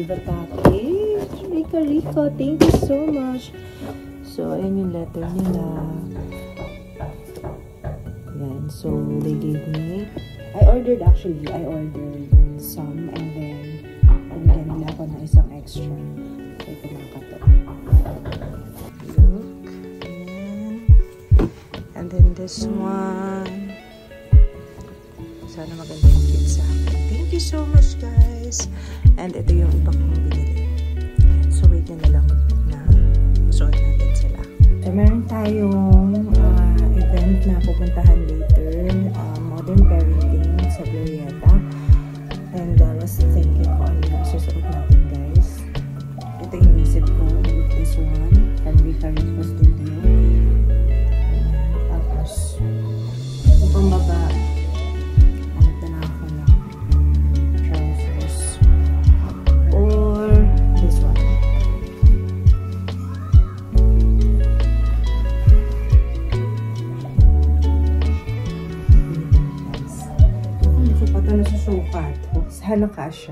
the package. Rico, thank you so much. So, ayan yung letter nila. Yan. So, they gave me... I ordered some and then binigyan nila ako ng isang extra. So, ito mga kato. Look. Ayan. And then this one. Sana maganda yung fit sa akin. Thank you so much, guys. And ito yung iba kong binili. Ayan. So, wait na lang na masuot natin sila. So, meron tayong event na pupuntahan later. Modern parenting sa Glorietta. And I was thinking ko ano yung susuot natin, guys. Ito yung isip ko with this one from Rico Studio. Tapos, yung pambaba, sana kasya.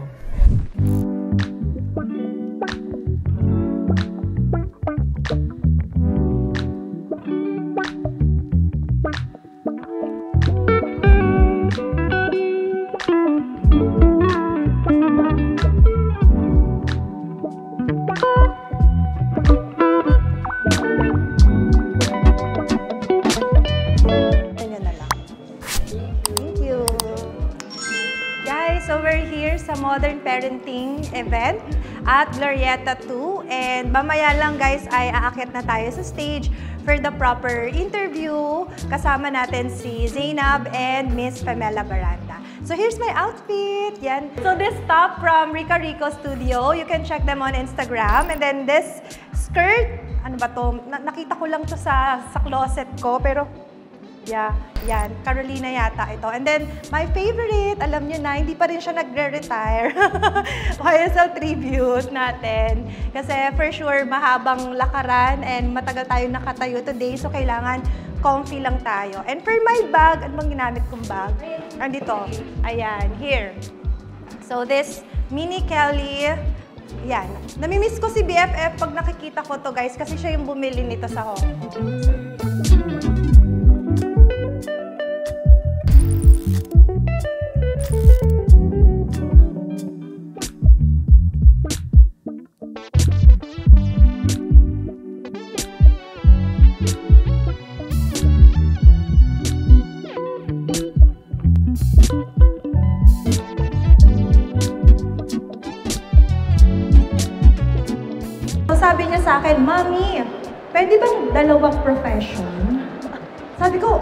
So we're here sa Modern Parenting event at Glorietta 2 and mamaya lang guys ay aakyat na tayo sa stage for the proper interview. Kasama natin si Zainab and Miss Pamela Baranda. So here's my outfit. Yan. So this top from Rico Studio, you can check them on Instagram. And then this skirt, ano ba to? Nakita ko lang to sa closet ko pero yeah, yan. Carolina yata ito. And then, my favorite, alam nyo na, hindi pa rin siya nagre-retire. Kaya sa tribute natin. Kasi for sure, mahabang lakaran and matagal tayo nakatayo today. So, kailangan comfy lang tayo. And for my bag, ano bang ginamit kong bag? Andito. Ayan, here. So, this Mini Kelly. Yan. Namimiss ko si BFF pag nakikita ko to guys kasi siya yung bumili nito sa Hong Kong. Sabi niya sa akin, Mami, pwede bang dalawang profession? Sabi ko,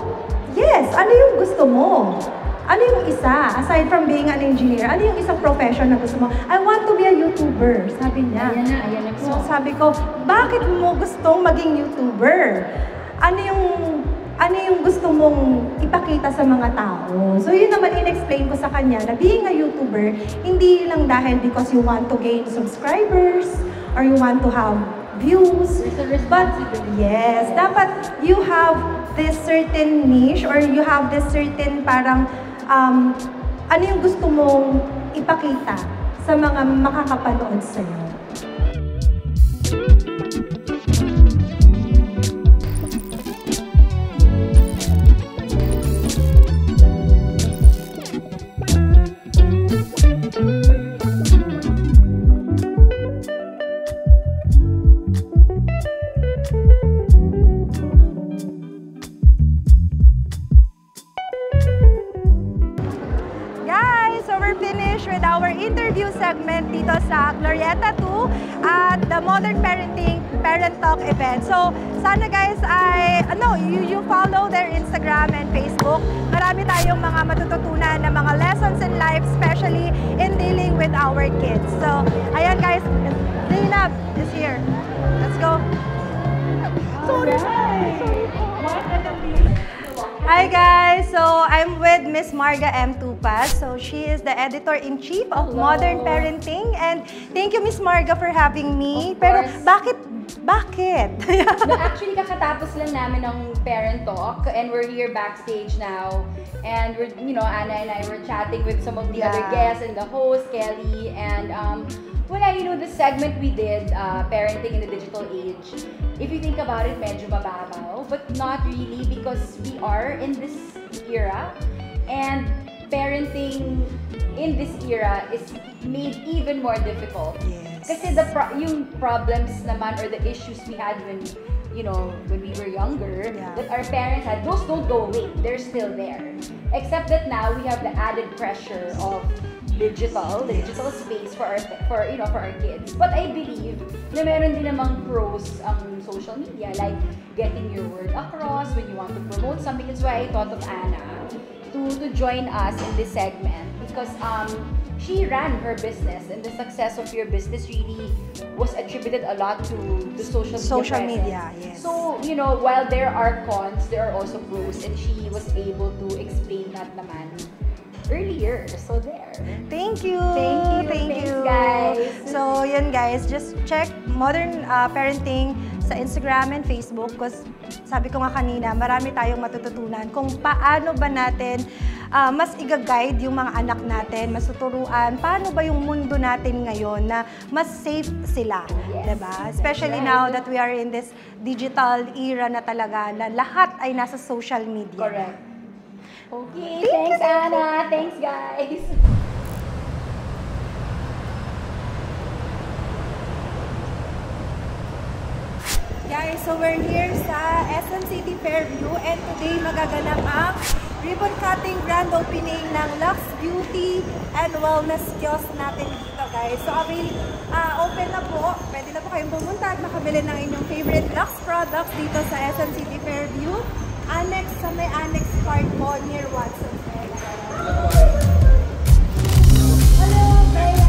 yes, ano yung gusto mo? Ano yung isa? Aside from being an engineer, ano yung isang profession na gusto mo? I want to be a YouTuber, sabi niya. Ayan na. So sabi ko, bakit mo gustong maging YouTuber? Ano yung gusto mong ipakita sa mga tao? So yun naman in-explain ko sa kanya na being a YouTuber, hindi lang dahil because you want to gain subscribers, or you want to have views, but yes, dapat you have this certain niche or you have this certain parang ano yung gusto mong ipakita sa mga makakapanood sa'yo. With our interview segment dito sa Glorietta 2 at the Modern Parenting Parent Talk event. So, sana guys ay, you follow their Instagram and Facebook. Marami tayong mga matututunan na mga lessons in life, especially in dealing with our kids. So, ayan guys, Zainab is here. Let's go. Sorry. Hi guys! So, I'm with Miss Marga M. Tupas. So, she is the Editor-in-Chief of Modern Parenting. And thank you, Miss Marga, for having me. Pero bakit? No, actually, kakatapos lang namin ng parent talk. And we're here backstage now. And we're, Anna and I were chatting with some of the other guests and the host, Kelly. And Wala, you know, the segment we did, parenting in the digital age, if you think about it, medyo mababaw, but not really because we are in this era and parenting in this era is made even more difficult. Yes. Kasi yung problems naman or the issues we had when we were younger, that our parents had, those don't go away. They're still there. Except that now we have the added pressure of the digital space for our kids. But I believe na meron din namang pros ang social media, like getting your word across when you want to promote something. That's why I thought of Anna to join us in this segment because she ran her business and the success of your business really was attributed a lot to social media. Yes. So, while there are cons, there are also pros and she was able to explain that naman earlier. So there. Thank you. Thanks, guys. So, yun guys, just check Modern Parenting sa Instagram and Facebook because sabi ko nga kanina, marami tayong matututunan kung paano ba natin mas i-guide yung mga anak natin, mas tuturuan, paano ba yung mundo natin ngayon na mas safe sila, diba? Especially now that we are in this digital era na talaga na lahat ay nasa social media. Correct. Okay, thanks Anna. Thanks guys. Guys, so we're here sa SM City Fairview and today magaganap ang ribbon cutting grand opening ng Lux Beauty and Wellness Kiosk natin dito guys. So open na po, pwede na po kayong pumunta at makabili ng inyong favorite Lux products dito sa SM City Fairview. May annex part po near Watson. Hello, Bea!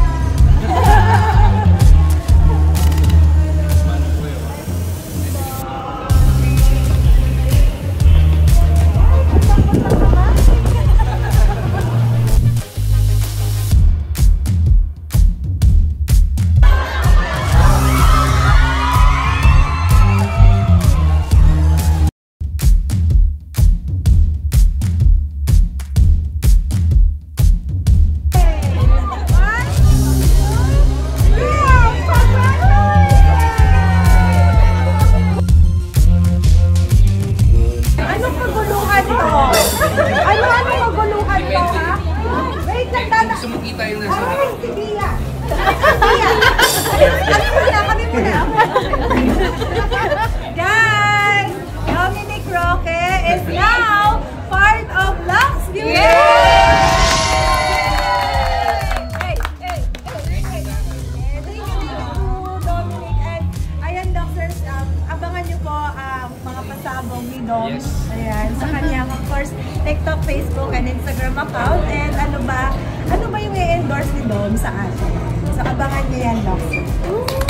Guys, Dominic Roque is now part of Lux Beauty! Thank you, Dominic. And ayan, Luxers, abangan nyo po ang mga pasabong ni Dom. Yes. Ayan, sa kanyang, of course, TikTok, Facebook, and Instagram account. And ano ba yung i-endorse ni Dom sa atin? So, abangan nyo yan, Luxers.